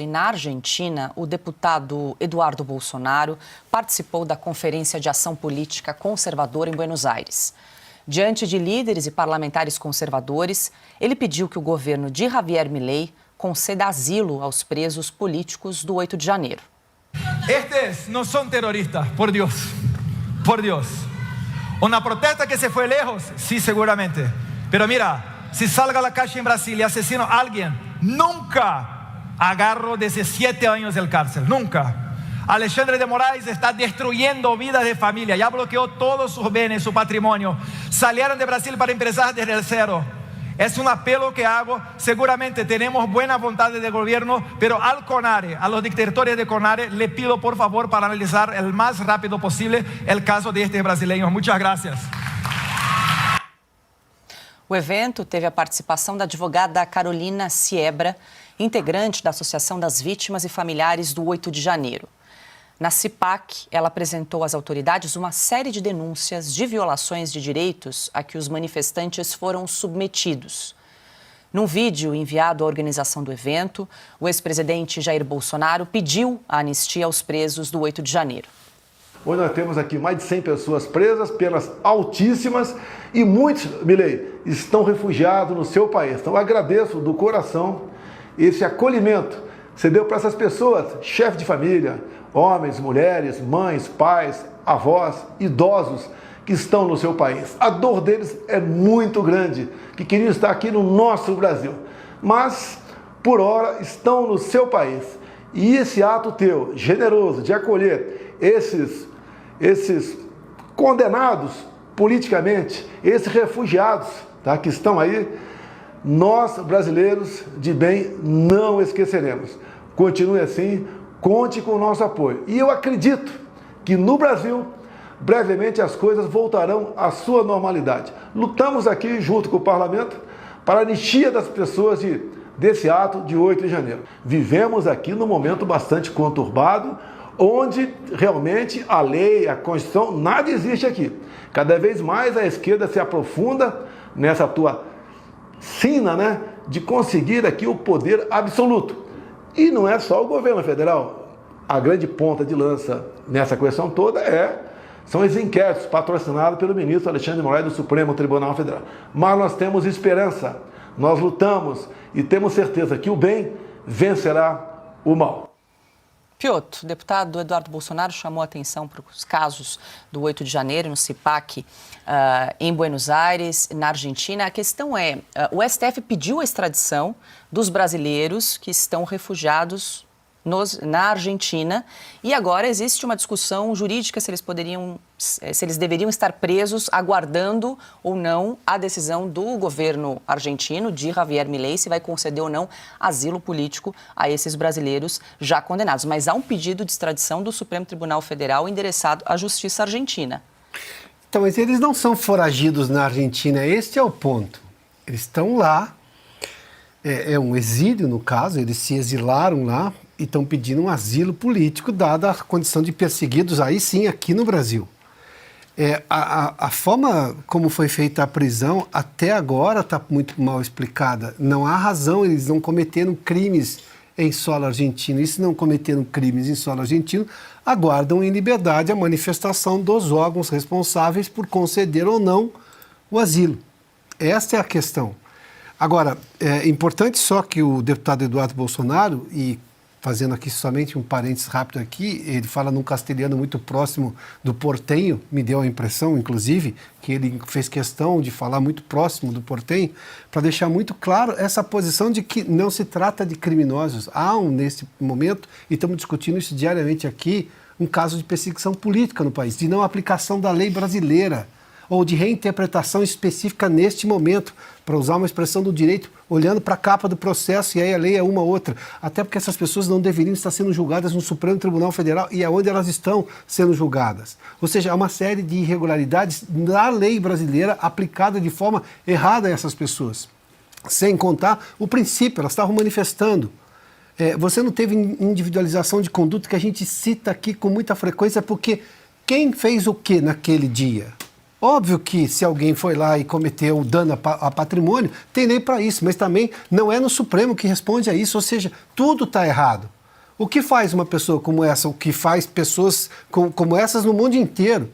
Na Argentina, o deputado Eduardo Bolsonaro participou da Conferência de Ação Política Conservadora em Buenos Aires. Diante de líderes e parlamentares conservadores, ele pediu que o governo de Javier Milei conceda asilo aos presos políticos do 8 de janeiro. Estes não são terroristas, por Deus, por Deus. Uma protesta que se foi lejos, sim, seguramente. Pero mira, se salga a la calle em Brasília e assassino a alguém, nunca agarro 17 años del cárcel, nunca. Alexandre de Moraes está destruyendo vidas de familia, ya bloqueó todos sus bienes, su patrimonio. Salieron de Brasil para empezar desde el cero. Es un apelo que hago, seguramente tenemos buena voluntad de gobierno, pero al CONARE, a los dictadores de CONARE, le pido por favor para analizar el más rápido posible el caso de estos brasileños. Muchas gracias. O evento teve a participação da advogada Carolina Siebra, integrante da Associação das Vítimas e Familiares do 8 de janeiro. Na CIPAC, ela apresentou às autoridades uma série de denúncias de violações de direitos a que os manifestantes foram submetidos. Num vídeo enviado à organização do evento, o ex-presidente Jair Bolsonaro pediu a anistia aos presos do 8 de janeiro. Hoje nós temos aqui mais de 100 pessoas presas, penas altíssimas, e muitos, Milei, estão refugiados no seu país. Então eu agradeço do coração esse acolhimento que você deu para essas pessoas, chefes de família, homens, mulheres, mães, pais, avós, idosos que estão no seu país. A dor deles é muito grande, que queriam estar aqui no nosso Brasil, mas por hora estão no seu país. E esse ato teu, generoso, de acolher esses condenados politicamente, esses refugiados, tá, que estão aí, nós, brasileiros de bem, não esqueceremos. Continue assim, conte com o nosso apoio. E eu acredito que no Brasil, brevemente as coisas voltarão à sua normalidade. Lutamos aqui, junto com o parlamento, para a anistia das pessoas desse ato de 8 de janeiro. Vivemos aqui num momento bastante conturbado, onde realmente a lei, a Constituição, nada existe aqui. Cada vez mais a esquerda se aprofunda nessa tua sina, né, de conseguir aqui o poder absoluto. E não é só o governo federal. A grande ponta de lança nessa questão toda são os inquéritos patrocinados pelo ministro Alexandre de Moraes do Supremo Tribunal Federal. Mas nós temos esperança, nós lutamos e temos certeza que o bem vencerá o mal. Piotr, o deputado Eduardo Bolsonaro chamou a atenção para os casos do 8 de janeiro no CIPAC em Buenos Aires, na Argentina. A questão é, o STF pediu a extradição dos brasileiros que estão refugiados na Argentina e agora existe uma discussão jurídica se eles deveriam estar presos aguardando ou não a decisão do governo argentino, de Javier Milei, se vai conceder ou não asilo político a esses brasileiros já condenados. Mas há um pedido de extradição do Supremo Tribunal Federal endereçado à Justiça Argentina. Então, mas eles não são foragidos na Argentina, este é o ponto. Eles estão lá, é um exílio no caso, eles se exilaram lá e estão pedindo um asilo político, dada a condição de perseguidos, aí sim, aqui no Brasil. A forma como foi feita a prisão, até agora está muito mal explicada. Não há razão, eles não cometeram crimes em solo argentino. E se não cometeram crimes em solo argentino, aguardam em liberdade a manifestação dos órgãos responsáveis por conceder ou não o asilo. Esta é a questão. Agora, é importante só que o deputado Eduardo Bolsonaro, e fazendo aqui somente um parênteses rápido aqui, ele fala num castelhano muito próximo do portenho, me deu a impressão, inclusive, que ele fez questão de falar muito próximo do portenho, para deixar muito claro essa posição de que não se trata de criminosos. Há nesse momento, e estamos discutindo isso diariamente aqui, um caso de perseguição política no país, de não aplicação da lei brasileira, ou de reinterpretação específica neste momento, para usar uma expressão do direito, olhando para a capa do processo, e aí a lei é uma ou outra. Até porque essas pessoas não deveriam estar sendo julgadas no Supremo Tribunal Federal, e é onde elas estão sendo julgadas. Ou seja, há uma série de irregularidades na lei brasileira aplicada de forma errada a essas pessoas. Sem contar o princípio, elas estavam manifestando. Você não teve individualização de conduta que a gente cita aqui com muita frequência, porque quem fez o que naquele dia? Óbvio que se alguém foi lá e cometeu dano a patrimônio, tem lei para isso, mas também não é no Supremo que responde a isso, ou seja, tudo está errado. O que faz uma pessoa como essa, o que faz pessoas como essas no mundo inteiro,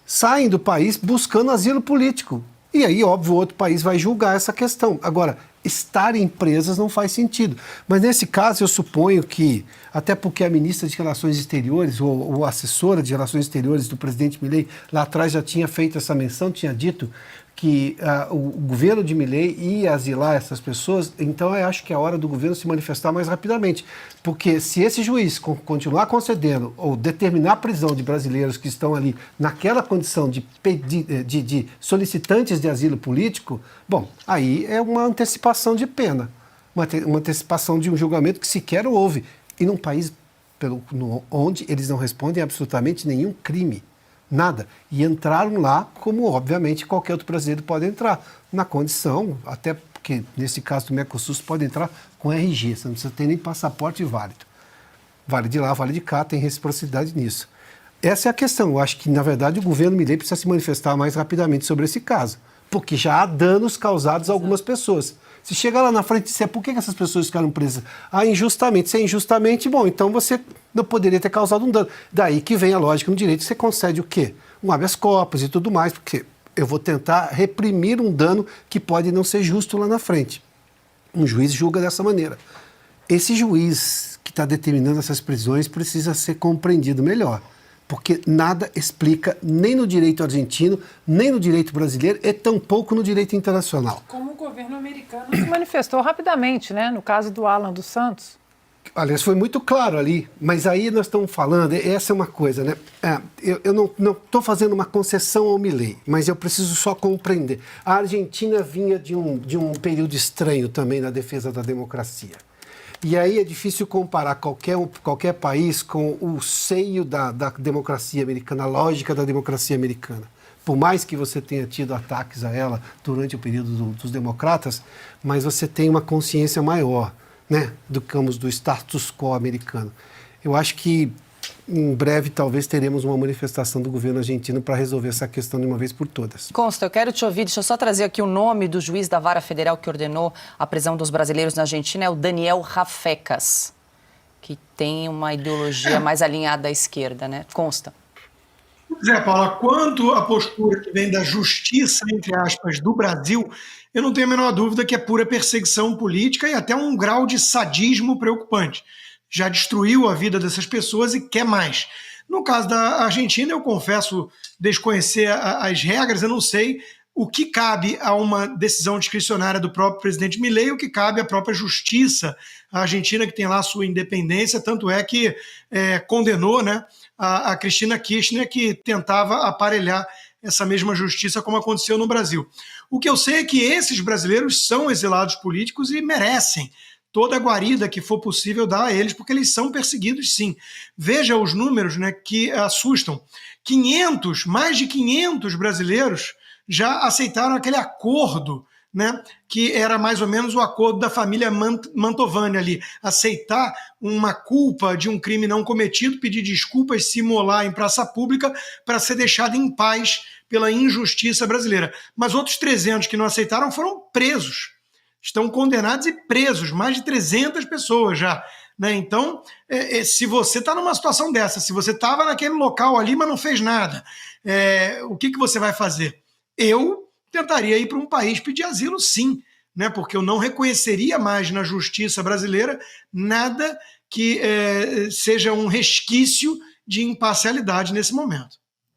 saem do país buscando asilo político. E aí, óbvio, outro país vai julgar essa questão. Agora, estar em presas não faz sentido. Mas nesse caso, eu suponho que, até porque a ministra de Relações Exteriores, ou a assessora de Relações Exteriores do presidente Milei, lá atrás já tinha feito essa menção, tinha dito que o governo de Milei ia asilar essas pessoas, então eu acho que é a hora do governo se manifestar mais rapidamente. Porque se esse juiz continuar concedendo ou determinar a prisão de brasileiros que estão ali naquela condição de solicitantes de asilo político, bom, aí é uma antecipação de pena, uma antecipação de um julgamento que sequer houve. E num país onde eles não respondem a absolutamente nenhum crime. Nada. E entraram lá como, obviamente, qualquer outro brasileiro pode entrar. Na condição, até porque, nesse caso do Mercosul, você pode entrar com RG, você não precisa ter nem passaporte válido. Vale de lá, vale de cá, tem reciprocidade nisso. Essa é a questão. Eu acho que, na verdade, o governo Milei precisa se manifestar mais rapidamente sobre esse caso, porque já há danos causados a algumas pessoas. Se chegar lá na frente e disser por que essas pessoas ficaram presas? Injustamente. Se é injustamente, bom, então você não poderia ter causado um dano. Daí que vem a lógica no direito, você concede o quê? Um habeas corpus e tudo mais, porque eu vou tentar reprimir um dano que pode não ser justo lá na frente. Um juiz julga dessa maneira. Esse juiz que está determinando essas prisões precisa ser compreendido melhor, porque nada explica nem no direito argentino, nem no direito brasileiro e tampouco no direito internacional. Como o governo americano se manifestou rapidamente, né? No caso do Alan dos Santos. Aliás, foi muito claro ali, mas aí nós estamos falando, essa é uma coisa, né? Eu não estou fazendo uma concessão ao Milei, mas eu preciso só compreender. A Argentina vinha de um período estranho também na defesa da democracia. E aí é difícil comparar qualquer país com o seio da democracia americana, a lógica da democracia americana. Por mais que você tenha tido ataques a ela durante o período dos democratas, mas você tem uma consciência maior, né, do status quo americano. Eu acho que em breve talvez teremos uma manifestação do governo argentino para resolver essa questão de uma vez por todas. Consta, eu quero te ouvir, deixa eu só trazer aqui o nome do juiz da Vara Federal que ordenou a prisão dos brasileiros na Argentina, é o Daniel Rafecas, que tem uma ideologia mais alinhada à esquerda, né? Consta. Pois é, Paula, quanto à postura que vem da justiça, entre aspas, do Brasil, eu não tenho a menor dúvida que é pura perseguição política e até um grau de sadismo preocupante. Já destruiu a vida dessas pessoas e quer mais. No caso da Argentina, eu confesso desconhecer as regras, eu não sei o que cabe a uma decisão discricionária do próprio presidente Milei, o que cabe à própria justiça argentina, que tem lá a sua independência, tanto é que condenou, né, a Cristina Kirchner, que tentava aparelhar essa mesma justiça como aconteceu no Brasil. O que eu sei é que esses brasileiros são exilados políticos e merecem toda a guarida que for possível dar a eles, porque eles são perseguidos, sim. Veja os números, né, que assustam. Mais de 500 brasileiros já aceitaram aquele acordo, né, que era mais ou menos o acordo da família Mantovani ali, aceitar uma culpa de um crime não cometido, pedir desculpas, se imolar em praça pública para ser deixado em paz pela injustiça brasileira. Mas outros 300 que não aceitaram foram presos. Estão condenados e presos, mais de 300 pessoas já. Né? Então, se você está numa situação dessa, se você estava naquele local ali, mas não fez nada, o que você vai fazer? Eu tentaria ir para um país pedir asilo, sim, né? Porque eu não reconheceria mais na justiça brasileira nada que seja um resquício de imparcialidade nesse momento.